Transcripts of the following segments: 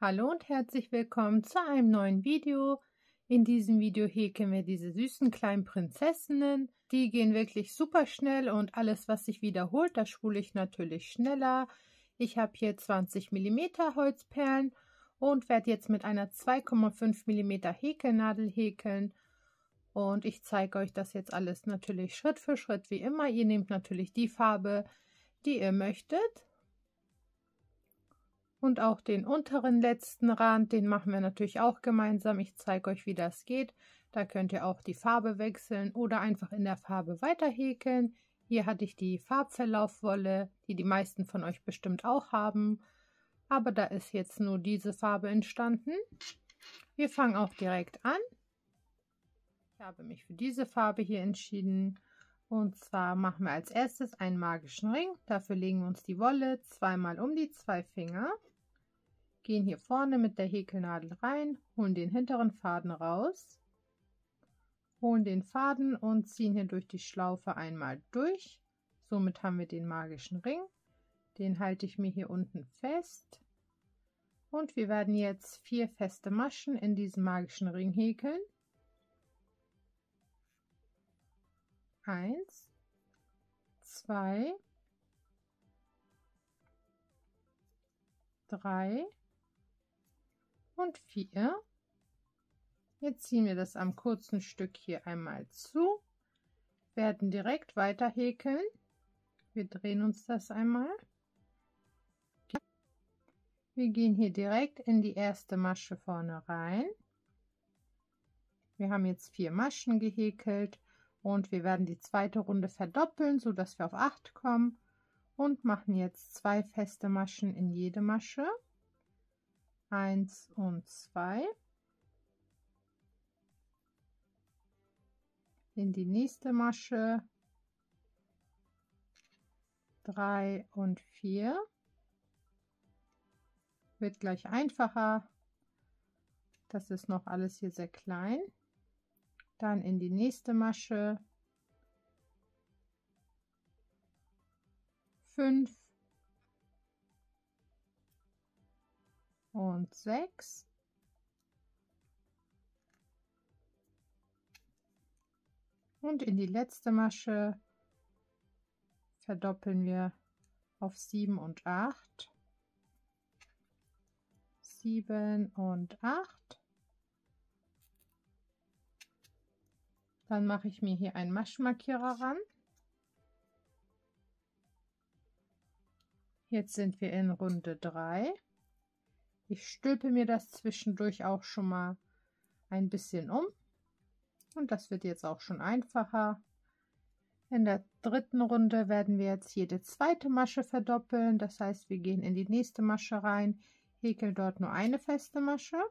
Hallo und herzlich willkommen zu einem neuen Video. In diesem Video häkeln wir diese süßen kleinen Prinzessinnen. Die gehen wirklich super schnell und alles, was sich wiederholt, das spule ich natürlich schneller. Ich habe hier 20 mm Holzperlen und werde jetzt mit einer 2,5 mm Häkelnadel häkeln. Und ich zeige euch das jetzt alles natürlich Schritt für Schritt wie immer. Ihr nehmt natürlich die Farbe, die ihr möchtet. Und auch den unteren letzten Rand, den machen wir natürlich auch gemeinsam. Ich zeige euch, wie das geht. Da könnt ihr auch die Farbe wechseln oder einfach in der Farbe weiter häkeln. Hier hatte ich die Farbverlaufwolle, die die meisten von euch bestimmt auch haben. Aber da ist jetzt nur diese Farbe entstanden. Wir fangen auch direkt an. Ich habe mich für diese Farbe hier entschieden. Und zwar machen wir als erstes einen magischen Ring. Dafür legen wir uns die Wolle zweimal um die 2 Finger. Gehen hier vorne mit der Häkelnadel rein, holen den hinteren Faden raus, holen den Faden und ziehen hier durch die Schlaufe einmal durch. Somit haben wir den magischen Ring. Den halte ich mir hier unten fest. Und wir werden jetzt 4 feste Maschen in diesem magischen Ring häkeln. 1, 2, 3 und 4. Jetzt ziehen wir das am kurzen Stück hier einmal zu, werden direkt weiter häkeln. Wir drehen uns das einmal. Wir gehen hier direkt in die erste Masche vorne rein. Wir haben jetzt 4 Maschen gehäkelt und wir werden die zweite Runde verdoppeln, so dass wir auf 8 kommen und machen jetzt 2 feste Maschen in jede Masche. 1 und 2. In die nächste Masche. 3 und 4. Wird gleich einfacher. Das ist noch alles hier sehr klein. Dann in die nächste Masche. 5 und 6 und in die letzte Masche verdoppeln wir auf 7 und 8, 7 und 8. Dann mache ich mir hier einen Maschenmarkierer ran. Jetzt sind wir in Runde 3. Ich stülpe mir das zwischendurch auch schon mal ein bisschen um und das wird jetzt auch schon einfacher. In der dritten Runde werden wir jetzt jede zweite Masche verdoppeln, das heißt, wir gehen in die nächste Masche rein, häkeln dort nur eine feste Masche,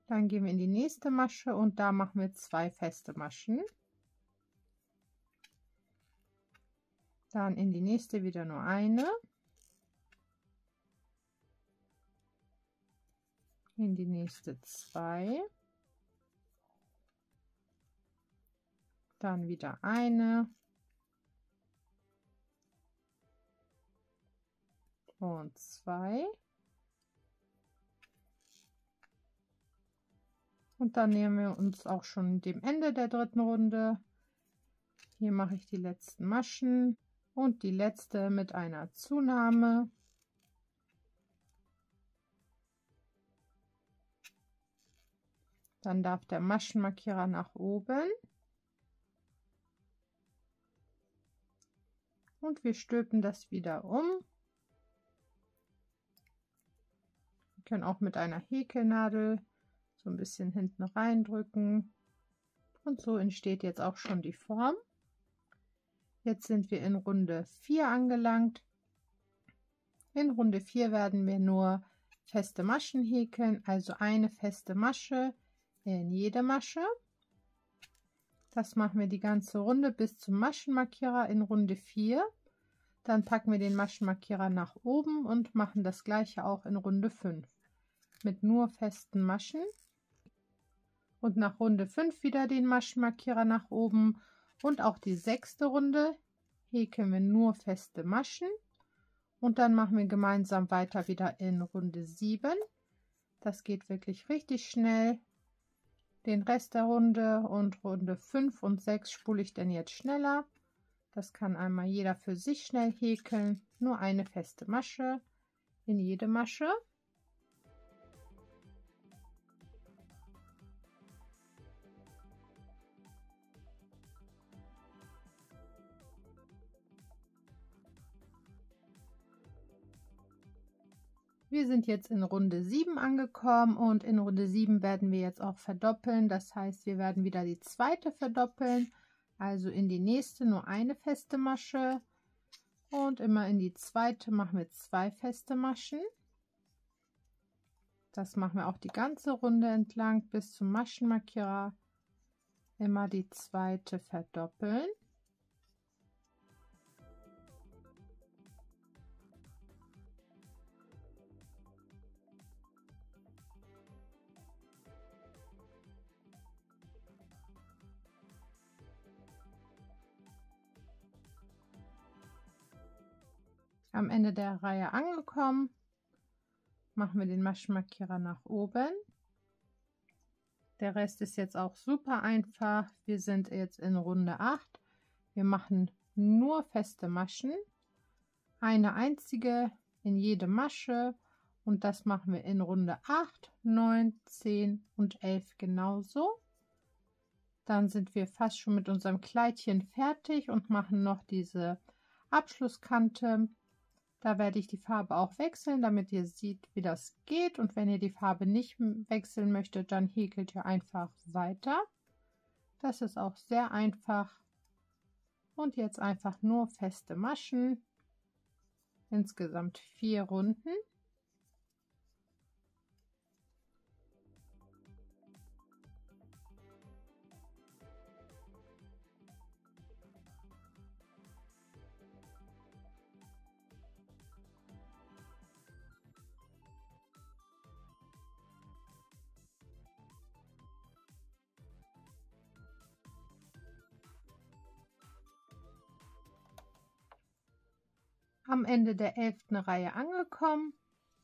dann gehen wir in die nächste Masche und da machen wir 2 feste Maschen, dann in die nächste wieder nur eine. In die nächste 2, dann wieder eine und 2 und dann nähern wir uns auch schon dem Ende der dritten Runde. Hier mache ich die letzten Maschen und die letzte mit einer Zunahme. Dann darf der Maschenmarkierer nach oben und wir stülpen das wieder um. Wir können auch mit einer Häkelnadel so ein bisschen hinten reindrücken und so entsteht jetzt auch schon die Form. Jetzt sind wir in Runde 4 angelangt. In Runde 4 werden wir nur feste Maschen häkeln, also eine feste Masche in jede Masche. Das machen wir die ganze Runde bis zum Maschenmarkierer in Runde 4. Dann packen wir den Maschenmarkierer nach oben und machen das gleiche auch in Runde 5 mit nur festen Maschen. Und nach Runde 5 wieder den Maschenmarkierer nach oben und auch die 6. Runde häkeln wir nur feste Maschen. Und dann machen wir gemeinsam weiter wieder in Runde 7 Das geht wirklich richtig schnell. Den Rest der Runde und Runde 5 und 6 spule ich dann jetzt schneller. Das kann einmal jeder für sich schnell häkeln. Nur eine feste Masche in jede Masche. Wir sind jetzt in Runde 7 angekommen und in Runde 7 werden wir jetzt auch verdoppeln. Das heißt, wir werden wieder die zweite verdoppeln, also in die nächste nur eine feste Masche und immer in die zweite machen wir 2 feste Maschen. Das machen wir auch die ganze Runde entlang bis zum Maschenmarkierer. Immer die zweite verdoppeln. Am Ende der Reihe angekommen, machen wir den Maschenmarkierer nach oben. Der Rest ist jetzt auch super einfach. Wir sind jetzt in Runde 8. Wir machen nur feste Maschen. Eine einzige in jede Masche. Und das machen wir in Runde 8, 9, 10 und 11 genauso. Dann sind wir fast schon mit unserem Kleidchen fertig und machen noch diese Abschlusskante. Da werde ich die Farbe auch wechseln, damit ihr seht, wie das geht. Und wenn ihr die Farbe nicht wechseln möchtet, dann häkelt ihr einfach weiter. Das ist auch sehr einfach. Und jetzt einfach nur feste Maschen. Insgesamt 4 Runden. Am Ende der 11. Reihe angekommen,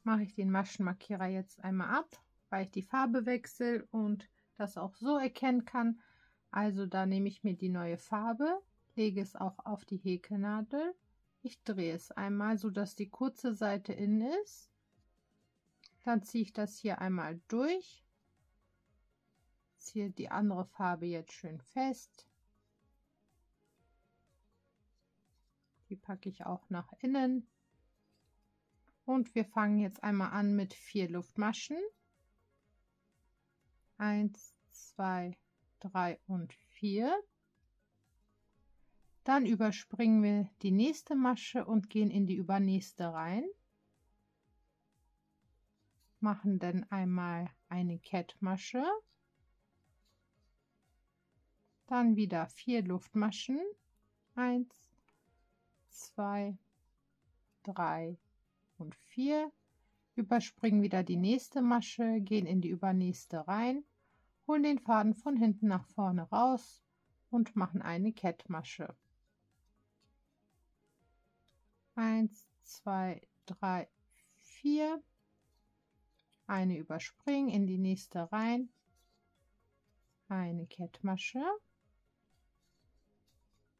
mache ich den Maschenmarkierer jetzt einmal ab, weil ich die Farbe wechsle und das auch so erkennen kann. Also da nehme ich mir die neue Farbe, lege es auch auf die Häkelnadel. Ich drehe es einmal, so dass die kurze Seite innen ist. Dann ziehe ich das hier einmal durch, ziehe die andere Farbe jetzt schön fest. Die packe ich auch nach innen. Und wir fangen jetzt einmal an mit 4 Luftmaschen. 1, 2, 3 und 4. Dann überspringen wir die nächste Masche und gehen in die übernächste rein. Machen dann einmal eine Kettmasche. Dann wieder 4 Luftmaschen. 1, 2, 3 und 4. Überspringen wieder die nächste Masche, gehen in die übernächste rein, holen den Faden von hinten nach vorne raus und machen eine Kettmasche. 1, 2, 3, 4. Eine überspringen, in die nächste rein, eine Kettmasche.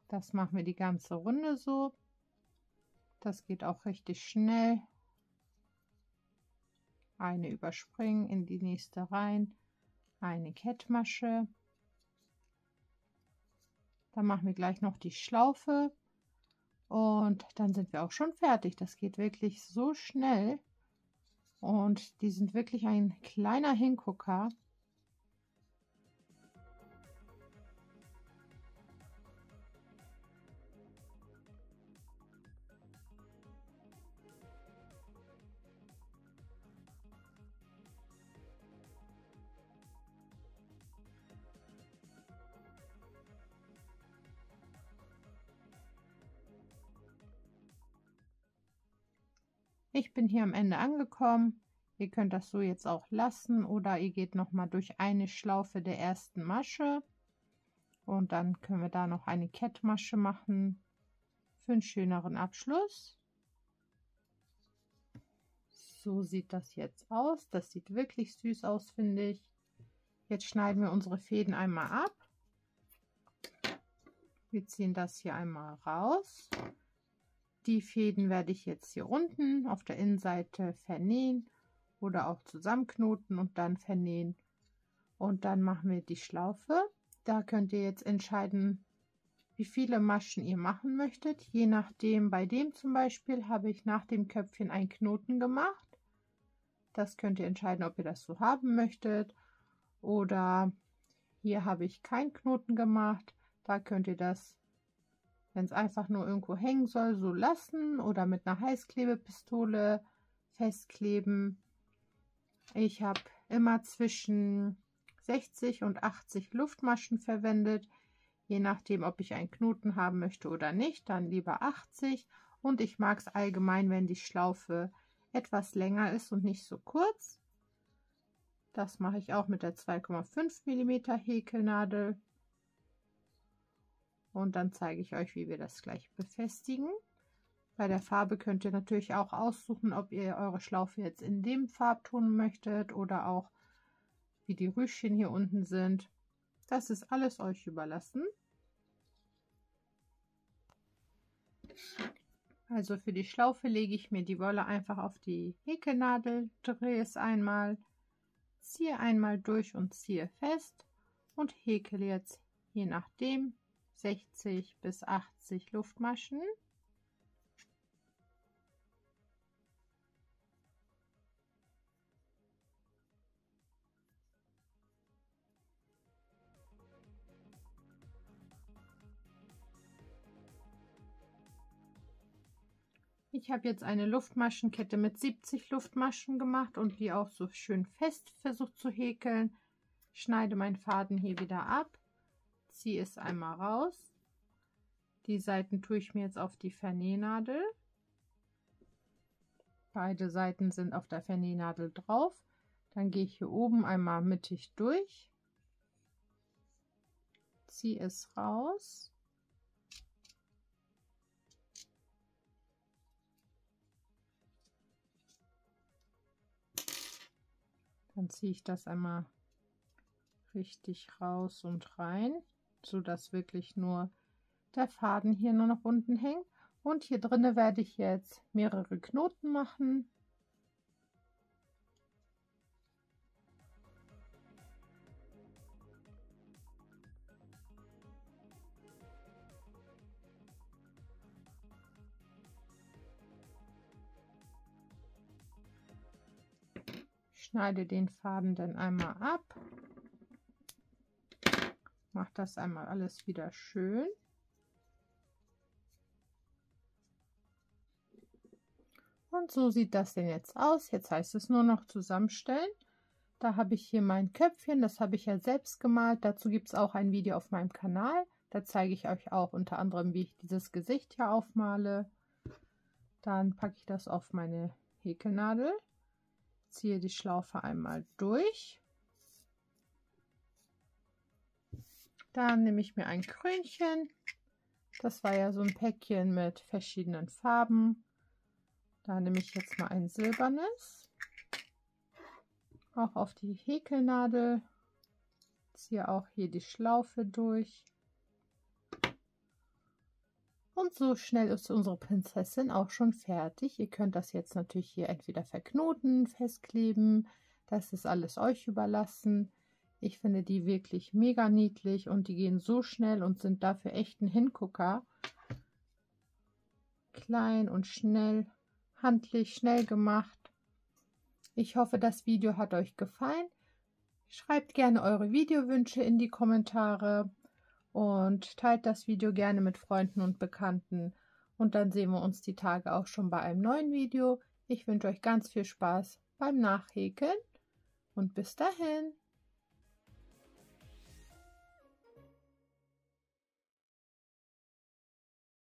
Das machen wir die ganze Runde so. Das geht auch richtig schnell. Eine überspringen, in die nächste rein, eine Kettmasche. Dann machen wir gleich noch die Schlaufe und dann sind wir auch schon fertig. Das geht wirklich so schnell und die sind wirklich ein kleiner Hingucker. Ich bin hier am Ende angekommen. Ihr könnt das so jetzt auch lassen oder ihr geht noch mal durch eine Schlaufe der ersten Masche und dann können wir da noch eine Kettmasche machen für einen schöneren Abschluss. So sieht das jetzt aus. Das sieht wirklich süß aus, finde ich. Jetzt schneiden wir unsere Fäden einmal ab. Wir ziehen das hier einmal raus. Die Fäden werde ich jetzt hier unten auf der Innenseite vernähen oder auch zusammenknoten und dann vernähen. Und dann machen wir die Schlaufe. Da könnt ihr jetzt entscheiden, wie viele Maschen ihr machen möchtet. Je nachdem, bei dem zum Beispiel habe ich nach dem Köpfchen einen Knoten gemacht. Das könnt ihr entscheiden, ob ihr das so haben möchtet. Oder hier habe ich keinen Knoten gemacht. Da könnt ihr das, wenn es einfach nur irgendwo hängen soll, so lassen oder mit einer Heißklebepistole festkleben. Ich habe immer zwischen 60 und 80 Luftmaschen verwendet. Je nachdem, ob ich einen Knoten haben möchte oder nicht, dann lieber 80. Und ich mag es allgemein, wenn die Schlaufe etwas länger ist und nicht so kurz. Das mache ich auch mit der 2,5 mm Häkelnadel. Und dann zeige ich euch, wie wir das gleich befestigen. Bei der Farbe könnt ihr natürlich auch aussuchen, ob ihr eure Schlaufe jetzt in dem Farbton möchtet oder auch wie die Rüschchen hier unten sind. Das ist alles euch überlassen. Also für die Schlaufe lege ich mir die Wolle einfach auf die Häkelnadel, drehe es einmal, ziehe einmal durch und ziehe fest und häkele jetzt je nachdem 60 bis 80 Luftmaschen. Ich habe jetzt eine Luftmaschenkette mit 70 Luftmaschen gemacht und die auch so schön fest versucht zu häkeln. Schneide meinen Faden hier wieder ab, ziehe es einmal raus. Die Seiten tue ich mir jetzt auf die Vernähnadel. Beide Seiten sind auf der Vernähnadel drauf. Dann gehe ich hier oben einmal mittig durch, ziehe es raus. Dann ziehe ich das einmal richtig raus und rein, so dass wirklich nur der Faden hier nur noch unten hängt. Und hier drinne werde ich jetzt mehrere Knoten machen. Schneide den Faden dann einmal ab. Mache das einmal alles wieder schön. Und so sieht das denn jetzt aus. Jetzt heißt es nur noch zusammenstellen. Da habe ich hier mein Köpfchen, das habe ich ja selbst gemalt. Dazu gibt es auch ein Video auf meinem Kanal. Da zeige ich euch auch unter anderem, wie ich dieses Gesicht hier aufmale. Dann packe ich das auf meine Häkelnadel, ziehe die Schlaufe einmal durch. Dann nehme ich mir ein Krönchen. Das war ja so ein Päckchen mit verschiedenen Farben. Da nehme ich jetzt mal ein silbernes. Auch auf die Häkelnadel. Ziehe auch hier die Schlaufe durch. Und so schnell ist unsere Prinzessin auch schon fertig. Ihr könnt das jetzt natürlich hier entweder verknoten, festkleben. Das ist alles euch überlassen. Ich finde die wirklich mega niedlich und die gehen so schnell und sind dafür echt ein Hingucker. Klein und schnell, handlich, schnell gemacht. Ich hoffe, das Video hat euch gefallen. Schreibt gerne eure Videowünsche in die Kommentare. Und teilt das Video gerne mit Freunden und Bekannten. Und dann sehen wir uns die Tage auch schon bei einem neuen Video. Ich wünsche euch ganz viel Spaß beim Nachhäkeln und bis dahin.